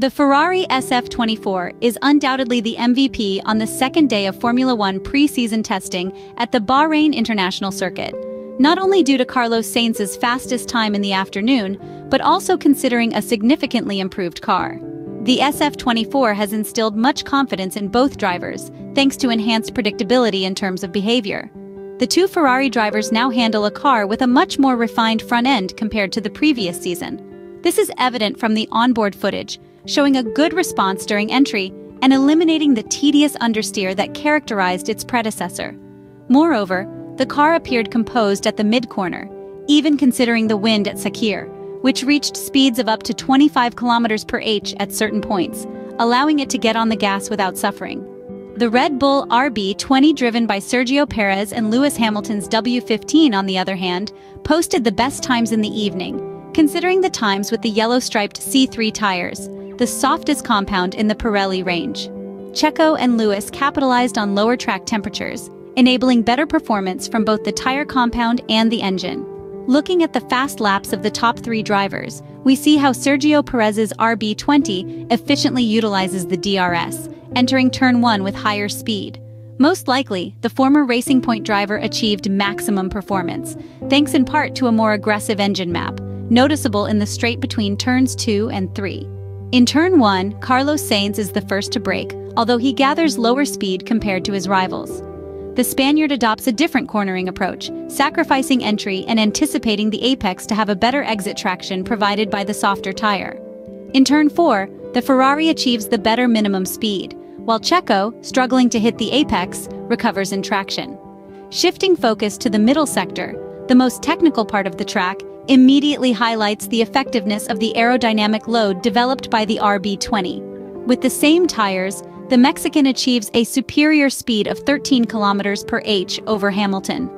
The Ferrari SF-24 is undoubtedly the MVP on the second day of Formula One pre-season testing at the Bahrain International Circuit, not only due to Carlos Sainz's fastest time in the afternoon, but also considering a significantly improved car. The SF-24 has instilled much confidence in both drivers, thanks to enhanced predictability in terms of behavior. The two Ferrari drivers now handle a car with a much more refined front end compared to the previous season. This is evident from the onboard footage, showing a good response during entry and eliminating the tedious understeer that characterized its predecessor. Moreover, the car appeared composed at the mid-corner, even considering the wind at Sakhir, which reached speeds of up to 25 km/h at certain points, allowing it to get on the gas without suffering. The Red Bull RB20 driven by Sergio Perez and Lewis Hamilton's W15, on the other hand, posted the best times in the evening, considering the times with the yellow-striped C3 tires, the softest compound in the Pirelli range. Checo and Lewis capitalized on lower track temperatures, enabling better performance from both the tire compound and the engine. Looking at the fast laps of the top three drivers, we see how Sergio Perez's RB20 efficiently utilizes the DRS, entering turn 1 with higher speed. Most likely, the former Racing Point driver achieved maximum performance, thanks in part to a more aggressive engine map, noticeable in the straight between turns 2 and 3. In turn 1, Carlos Sainz is the first to brake, although he gathers lower speed compared to his rivals. The Spaniard adopts a different cornering approach, sacrificing entry and anticipating the apex to have a better exit traction provided by the softer tire. In turn 4, the Ferrari achieves the better minimum speed, while Checo, struggling to hit the apex, recovers in traction. Shifting focus to the middle sector, the most technical part of the track, immediately highlights the effectiveness of the aerodynamic load developed by the RB20. With the same tires, the Mexican achieves a superior speed of 13 km/h over Hamilton.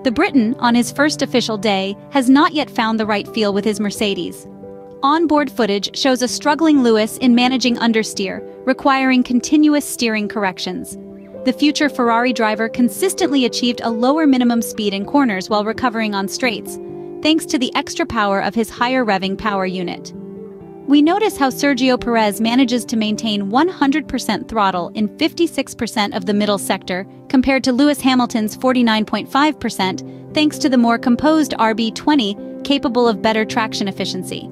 The Briton, on his first official day, has not yet found the right feel with his Mercedes. Onboard footage shows a struggling Lewis in managing understeer, requiring continuous steering corrections. The future Ferrari driver consistently achieved a lower minimum speed in corners while recovering on straights, thanks to the extra power of his higher revving power unit. We notice how Sergio Perez manages to maintain 100% throttle in 56% of the middle sector, compared to Lewis Hamilton's 49.5%, thanks to the more composed RB20, capable of better traction efficiency.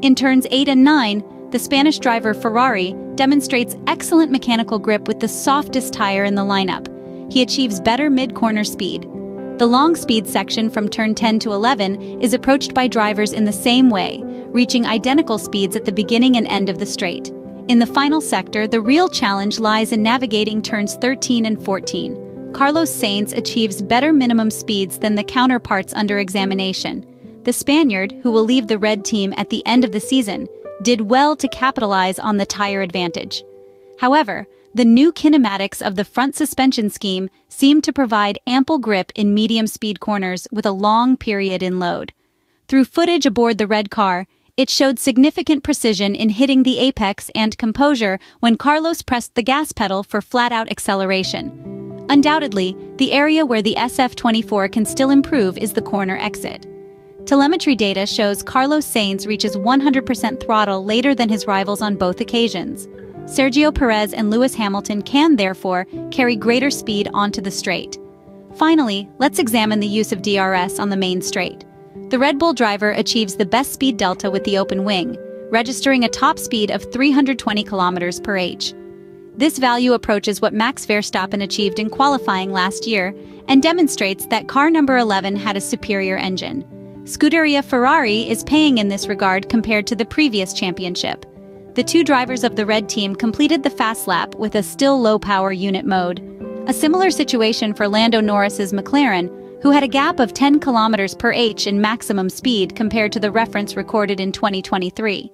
In turns 8 and 9, the Spanish driver Ferrari demonstrates excellent mechanical grip with the softest tire in the lineup. He achieves better mid-corner speed. The long speed section from turn 10 to 11 is approached by drivers in the same way, reaching identical speeds at the beginning and end of the straight. In the final sector, the real challenge lies in navigating turns 13 and 14. Carlos Sainz achieves better minimum speeds than the counterparts under examination. The Spaniard, who will leave the red team at the end of the season, did well to capitalize on the tire advantage. However, the new kinematics of the front suspension scheme seem to provide ample grip in medium-speed corners with a long period in load. Through footage aboard the red car, it showed significant precision in hitting the apex and composure when Carlos pressed the gas pedal for flat-out acceleration. Undoubtedly, the area where the SF-24 can still improve is the corner exit. Telemetry data shows Carlos Sainz reaches 100% throttle later than his rivals on both occasions. Sergio Perez and Lewis Hamilton can, therefore, carry greater speed onto the straight. Finally, let's examine the use of DRS on the main straight. The Red Bull driver achieves the best speed delta with the open wing, registering a top speed of 320 km/h. This value approaches what Max Verstappen achieved in qualifying last year and demonstrates that car number 11 had a superior engine. Scuderia Ferrari is paying in this regard compared to the previous championship. The two drivers of the red team completed the fast lap with a still low-power unit mode. A similar situation for Lando Norris's McLaren, who had a gap of 10 km/h in maximum speed compared to the reference recorded in 2023.